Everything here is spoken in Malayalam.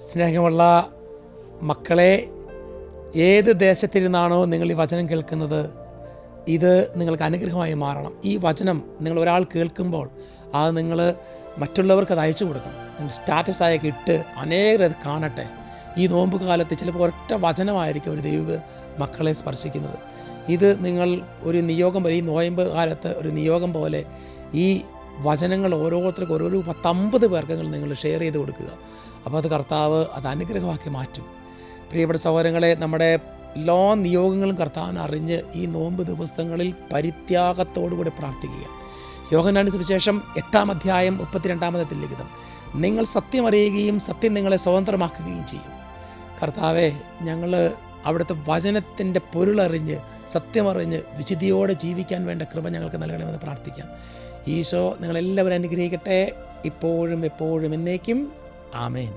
സ്നേഹമുള്ള മക്കളെ, ഏത് ദേശത്തിരുന്നാണോ നിങ്ങൾ ഈ വചനം കേൾക്കുന്നത്, ഇത് നിങ്ങൾക്ക് അനുഗ്രഹമായി മാറണം. ഈ വചനം നിങ്ങൾ ഒരാൾ കേൾക്കുമ്പോൾ അത് നിങ്ങൾ മറ്റുള്ളവർക്ക് അത് അയച്ചു കൊടുക്കണം. നിങ്ങൾ സ്റ്റാറ്റസായൊക്കെ ഇട്ട് അനേകർ അത് കാണട്ടെ. ഈ നോമ്പ് കാലത്ത് ചിലപ്പോൾ ഒരൊറ്റ വചനമായിരിക്കും ഒരു ദൈവ മക്കളെ സ്പർശിക്കുന്നത്. ഇത് നിങ്ങൾ ഒരു നിയോഗം പോലെ, ഈ നോയമ്പ് കാലത്ത് ഒരു നിയോഗം പോലെ ഈ വചനങ്ങൾ ഓരോരുത്തർക്കും ഓരോ 10-50 പേർക്ക് നിങ്ങൾ ഷെയർ ചെയ്ത് കൊടുക്കുക. അപ്പോൾ അത് കർത്താവ് അത് അനുഗ്രഹമാക്കി മാറ്റും. പ്രിയപ്പെട്ട സഹോദരങ്ങളെ, നമ്മുടെ എല്ലാ നിയോഗങ്ങളും കർത്താവിനെ അറിഞ്ഞ് ഈ നോമ്പ് ദിവസങ്ങളിൽ പരിത്യാഗത്തോടുകൂടി പ്രാർത്ഥിക്കുക. യോഹന്നാന്റെ സുവിശേഷം 8-ാം അധ്യായം 32-ാമത്തെ ലിഖിതം, നിങ്ങൾ സത്യം അറിയുകയും സത്യം നിങ്ങളെ സ്വതന്ത്രമാക്കുകയും ചെയ്യും. കർത്താവെ, ഞങ്ങൾ അവിടുത്തെ വചനത്തിൻ്റെ പൊരുളറിഞ്ഞ് സത്യമറിഞ്ഞ് വിശുദ്ധിയോടെ ജീവിക്കാൻ വേണ്ട കൃപ ഞങ്ങൾക്ക് നൽകണമെന്ന് പ്രാർത്ഥിക്കാം. ഈശോ നിങ്ങളെല്ലാവരും അനുഗ്രഹിക്കട്ടെ, ഇപ്പോഴും എപ്പോഴും എന്നേക്കും. ആമേൻ.